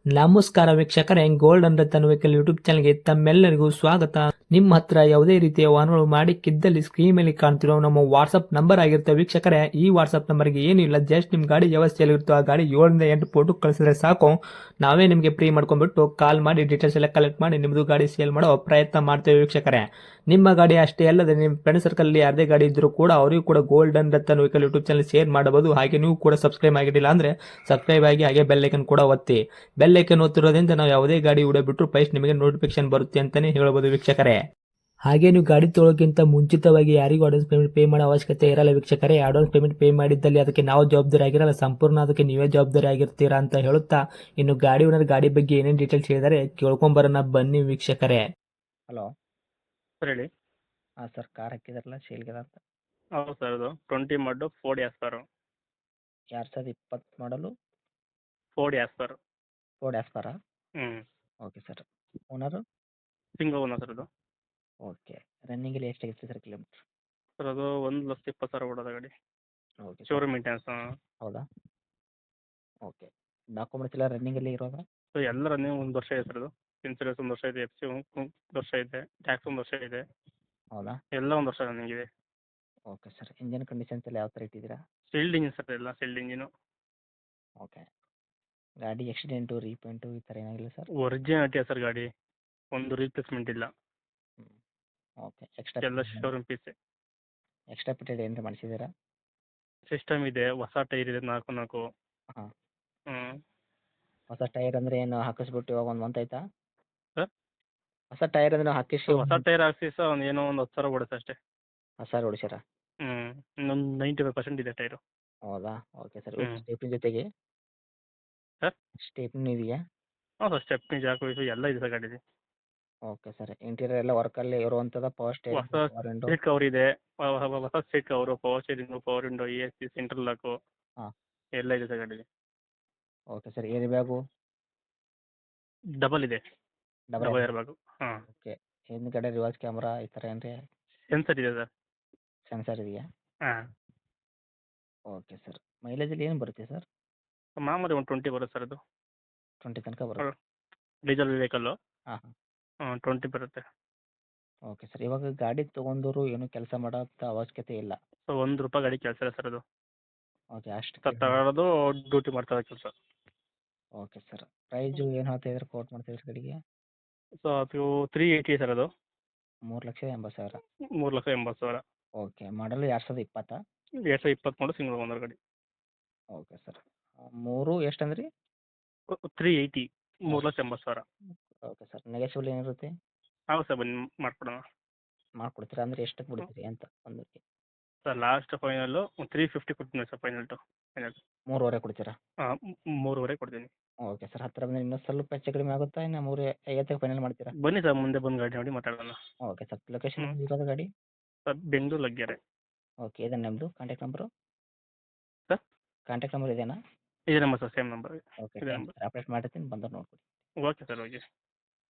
ನಮಸ್ಕಾರ ವೀಕ್ಷಕರೇ, gold and Ratan vehicle YouTube ಚಾನಲ್ಗೆ ತಮ್ಮೆಲ್ಲರಿಗೂ ಸ್ವಾಗತ. ನಿಮ್ಮ ಹತ್ರ ಯಾವುದೇ ರೀತಿಯ ವಾಹನಗಳು ಮಾಡಿಕ್ಕಿದ್ದಲ್ಲಿ ಸ್ಕ್ರೀನ್ ಮೇಲೆ ಕಾಣ್ತಿರೋ ನಮ್ಮ ವಾಟ್ಸ್ಆಪ್ ನಂಬರ್ ಆಗಿರುತ್ತೆ ವೀಕ್ಷಕರೇ. ಈ ವಾಟ್ಸ್ಆಪ್ ನಂಬರ್ಗೆ ಏನಿಲ್ಲ, ಜಸ್ಟ್ ನಿಮ್ಮ ಗಾಡಿ ವ್ಯವಸ್ಥೆಯಲ್ಲಿರುತ್ತೋ ಆ ಗಾಡಿ 7 ರಿಂದ 8 ಫೋಟೋ ಕಳಿಸಿದ್ರೆ ಸಾಕು, ನಾವೇ ನಿಮಗೆ ಫ್ರೀ ಮಾಡ್ಕೊಂಡ್ಬಿಟ್ಟು ಕಾಲ್ ಮಾಡಿ ಡೀಟೇಲ್ಸ್ ಎಲ್ಲ ಕಲೆಕ್ಟ್ ಮಾಡಿ ನಿಮ್ಮದು ಗಾಡಿ ಸೇಲ್ ಮಾಡೋ ಪ್ರಯತ್ನ ಮಾಡ್ತೇವೆ ವೀಕ್ಷಕರೇ. ನಿಮ್ಮ ಗಾಡಿ ಅಷ್ಟೇ ಅಲ್ಲದೆ ನಿಮ್ಮ ಫ್ರೆಂಡ್ ಸರ್ಕಲ್ ಅಲ್ಲಿ ಯಾರದೇ ಗಾಡಿ ಇದ್ರೂ ಕೂಡ ಅವರಿಗೂ ಕೂಡ gold and Ratan vehicle YouTube channel share ಮಾಡಬಹುದು. ಹಾಗೆ ನೀವು ಕೂಡ ಸಬ್ಸ್ಕ್ರೈಬ್ ಆಗಿರಲಿಲ್ಲ ಅಂದ್ರೆ ಸಬ್ಸ್ಕ್ರೈಬ್ ಆಗಿ ಹಾಗೆ ಬೆಲ್ ಐಕನ್ ಕೂಡ ಒತ್ತಿ. ಬೆಲ್ ಐಕನ್ ಒತ್ತಿರೋದ್ರಿಂದ ನಾವು ಯಾವುದೇ ಗಾಡಿ ವಿಡಿಯೋ ಬಿಟ್ಟರು ಫಸ್ಟ್ ನಿಮಗೆ ನೋಟಿಫಿಕೇಶನ್ ಬರುತ್ತೆ ಅಂತಾನೆ ಹೇಳಬಹುದು ವೀಕ್ಷಕರೇ. ಹಾಗೆ ನೀವು ಗಾಡಿ ತೊಳೋಕ್ಕಿಂತ ಮುಂಚಿತವಾಗಿ ಯಾರಿಗೂ ಅಡ್ವಾನ್ಸ್ ಪೇಮೆಂಟ್ ಪೇ ಮಾಡೋ ಅವಶ್ಯಕತೆ ಇರಲ್ಲ ವೀಕ್ಷಕರೇ. ಅಡ್ವಾನ್ಸ್ ಪೇಮೆಂಟ್ ಪೇ ಮಾಡಿದ್ದಲ್ಲಿ ಅದಕ್ಕೆ ನಾವು ಜವಾಬ್ದಾರಿ ಆಗಿರಲ್ಲ, ಸಂಪೂರ್ಣ ಅದಕ್ಕೆ ನೀವೇ ಜವಾಬ್ದಾರಿ ಆಗಿರ್ತೀರಾ ಅಂತ ಹೇಳುತ್ತಾ, ಇನ್ನು ಗಾಡಿ ಓನರ್ ಗಾಡಿ ಬಗ್ಗೆ ಏನೇನು ಡೀಟೇಲ್ಸ್ ಹೇಳಿದರೆ ಕೇಳ್ಕೊಂಬರೋಣ ಬನ್ನಿ ವೀಕ್ಷಕರೇ. ಹಲೋ ಸರ್ ಹೇಳಿ. ಹಾಂ ಸರ್, ಕಾರ್ ಹಾಕಿದಾರಲ್ಲ ಸೇಲ್ಗಿದೆ ಅಂತ. ಹೌದು ಸರ್, ಅದು 20 ಮಾಡು ಫೋರ್ಡ್ ಆಸ್ಪರ್. 2020 ಮಾಡಲು ಫೋರ್ಡ್ ಆಸ್ಪರ್. ಫೋರ್ಡ್ ಆಸ್ಪರಾ? ಹ್ಞೂ, okay sir. Owner? Single owner sir ಅದು. ಓಕೆ. ರನ್ನಿಂಗಲ್ಲಿ ಎಷ್ಟಾಗಿತ್ತು ಸರ್ ಕಿಲೋಮೀಟ್ರ್? ಸರ್ ಅದು 1,20,000 ಓಡೋದ ಗಾಡಿ. Okay sir. Showroom maintenance. ಹೌದಾ? ಓಕೆ. ಡಾಕ್ಯುಮೆಂಟ್ಸ್ ಎಲ್ಲ ರನ್ನಿಂಗಲ್ಲಿ ಇರೋದಾ? ಸೊ ಎಲ್ಲ ರನ್ನಿಂಗ್ 1 ವರ್ಷ ಇದೆ ಸರ್ ಅದು. ಇನ್ಸೂರೆನ್ಸ್ 1 ವರ್ಷ ಇದೆ, ಎಫ್ ಸಿ 1 ವರ್ಷ ಇದೆ, ಟ್ಯಾಕ್ಸ್ 1 ವರ್ಷ ಇದೆ, ಹೌದಾ? ಎಲ್ಲ 1 ವರ್ಷ ರನ್ನಿಂಗ್ ಇದೆ. Okay sir. ಇಂಜನ್ ಕಂಡೀಷನ್ಸ್ ಎಲ್ಲ ಯಾವ ಥರ ಇಟ್ಟಿದ್ದೀರಾ? ಸೀಲ್ಡ್ ಇಂಜಿನ್ ಸರ್, ಎಲ್ಲ ಸೀಲ್ಡ್ ಇಂಜಿನು. ಓಕೆ. ಗಾಡಿ ಆಕ್ಸಿಡೆಂಟು ರೀಪೇಂಟು ಈ ಥರ ಏನಾಗಿಲ್ಲ ಸರ್? ಒರಿಜಿನಾಲಿಟಿ ಸರ್ ಗಾಡಿ, ಒಂದು ರೀಪ್ಲೇಸ್ಮೆಂಟ್ ಇಲ್ಲ, ಹ್ಞೂ. ಓಕೆ. ಎಕ್ಸ್ಟ್ರಾ ಎಲ್ಲ ಶೋರೂಮ್ ಪೀಸೆ. ಎಕ್ಸ್ಟ್ರಾ ಪಿಟೆಡ್ ಏನಾರು ಮಾಡಿಸಿದ್ದೀರಾ? ಸಿಸ್ಟಮ್ ಇದೆ, ಹೊಸ ಟೈರ್ ಇದೆ 4 ಹಾಂ. ಹ್ಞೂ ಹೊಸ ಟೈರ್ ಅಂದರೆ ಏನು ಹಾಕಿಸ್ಬಿಟ್ಟು ಇವಾಗ 1 ಮಂತ್ ಆಯ್ತಾ? ಸರ್, ಹೊಸ ಟೈರ್ ಅಂದರೆ ಹಾಕಿಸಿ ಹೊಸ ಟೈರ್ ಹಾಕ್ಸಿ ಸರ್ ಏನೋ ಒಂದು 10,000 ಓಡುತ್ತೆ ಅಷ್ಟೇ. ಹೊಸ ಹೊಡಿಸ್ಯಾರ? ಇನ್ನೊಂದು 95% ಇದೆ ಟೈರು. ಹೌದಾ? Okay sir. ಹ್ಞೂ ಸ್ಟೆಪ್ನಿ ಜೊತೆಗೆ ಸರ್. ಸ್ಟೆಪ್ನಿ ಇದೆಯಾ? ಹಾಂ ಸರ್, ಸ್ಟೆಪ್ನಿ ಜಾಕ್ ವೈಸು ಎಲ್ಲ ಇದೆ ಸರ್ ಗಾಡೀಲಿ. Okay sir. ಇಂಟೀರಿಯರ್ ಎಲ್ಲ ವರ್ಕಲ್ಲಿ ಇರುವಂಥದ್ದು, ಪವರ್ ಸ್ಟೇರಿಂಗ್, ಹೊಸ ಪವರ್ ವಿಂಡೋ? ಸೀಟ್ ಕವರ್ ಇದೆ, ಹೊಸ seat cover, power steering, power window, A C, central lock ಹಾಂ. ಎಲ್ಲ ಇದೆ ಸರ್ ಗಾಡೀಲಿ. Okay sir. Air bag? Double ಇದೆ, ಡಬಲ್ ಡಬಲ್ ಏರ್ ಬ್ಯಾಗು. ಹಾಂ, ಓಕೆ. ಹಿಂದ್ಗಡೆ ರಿವರ್ಸ್ ಕ್ಯಾಮ್ರಾ ಈ ಥರ ಏನ್ರಿ ಸೆನ್ಸರ್ ಇದೆ ಸರ್. ಸೆನ್ಸರ್ ಇದೆಯಾ? ಹಾಂ, ಓಕೆ ಸರ್. ಮೈಲೇಜಲ್ಲಿ ಏನು ಬರುತ್ತೆ ಸರ್? ಮಾಮೂಲಿ 120 ಬರುತ್ತೆ ಸರ್ ಅದು. 20 ತನಕ ಬರುತ್ತೆ? Diesel vehicle. ಹಾಂ ಹಾಂ. 20 ಬರುತ್ತೆ. Okay sir. ಇವಾಗ ಗಾಡಿ ತೊಗೊಂಡವರು ಏನು ಕೆಲಸ ಮಾಡೋಂಥ ಅವಶ್ಯಕತೆ ಇಲ್ಲ? ಸೊ ₹1 ಗಾಡಿ ಕೆಲಸ ಇಲ್ಲ ಸರ್ ಅದು. ಓಕೆ. ಅಷ್ಟು ಸರ್ ತಗೊಳ್ಳೋದು ಡ್ಯೂಟಿ ಮಾಡ್ತಾ ಕೆಲಸ. Okay sir. ಪ್ರೈಸು ಏನು ಹೇಳ್ತಾಯಿದ್ರೆ ಕೋಟ್ ಮಾಡ್ತಾಯಿದ್ರೆ ಗಾಡಿಗೆ? ಸೊ ಅದು 380 ಸರ್ ಅದು. 3,80,000? 3,80,000. ಓಕೆ. ಮಾಡಲು 2020? 2020 ಮಾಡಲು ಸಿಂಗಲ್ ಓನರ್ ಗಾಡಿ. Okay sir. 3 ಎಷ್ಟಂದ್ರಿ? 380, 3,80,000. Okay sir. ನೆಗೆಶಿಬಲ್ ಏನಿರುತ್ತೆ? ಹೌದು ಸರ್, ಬನ್ನಿ ಮಾಡ್ಕೊಡೋಣ. ಮಾಡ್ಕೊಡ್ತೀರಾ? ಅಂದರೆ ಎಷ್ಟಕ್ಕೆ ಬಿಡ್ತೀರಿ ಅಂತ ಒಂದಕ್ಕೆ? ಸರ್ ಲಾಸ್ಟ್ ಫೈನಲ್ಲು 350 ಕೊಡ್ತೀನಿ ಸರ್, ಫೈನಲ್ 3.5 ಕೊಡ್ತೀರಾ? ಹಾಂ, 3.5 ಕೊಡ್ತೀನಿ. Okay sir. ಹತ್ತಿರ ಬಂದರೆ ಇನ್ನೂ ಸ್ವಲ್ಪ ಹೆಚ್ಚು ಕಡಿಮೆ ಆಗುತ್ತಾ? ಇನ್ನು 3.50ಕ್ಕೆ ಫೈನಲ್ ಮಾಡ್ತೀರಾ? ಬನ್ನಿ ಸರ್, ಮುಂದೆ ಬಂದು ಗಾಡಿ ನೋಡಿ ಮಾತಾಡೋಣ. Okay sir. ಲೊಕೇಶನ್ ಹ್ಞೂ ಇರೋದು ಗಾಡಿ? ಸರ್, ಬೆಂಗಳೂರು ಲಗ್ಗೆರೆ. ಓಕೆ. ಇದೆ ನಿಮ್ಮದು contact number? Sir, contact number ಇದೇನಾ? ಇದೇ number sir, same number okay. ಇದೇ ಥ್ಯಾಂಕ್ಸ್ ನಂಬರ್. ಸರ್. ಅಪ್ಡೇಟ್ ಮಾಡಿರ್ತೀನಿ, ಬಂದವ್ರು ನೋಡ್ಕೊಡಿ. Okay sir, okay.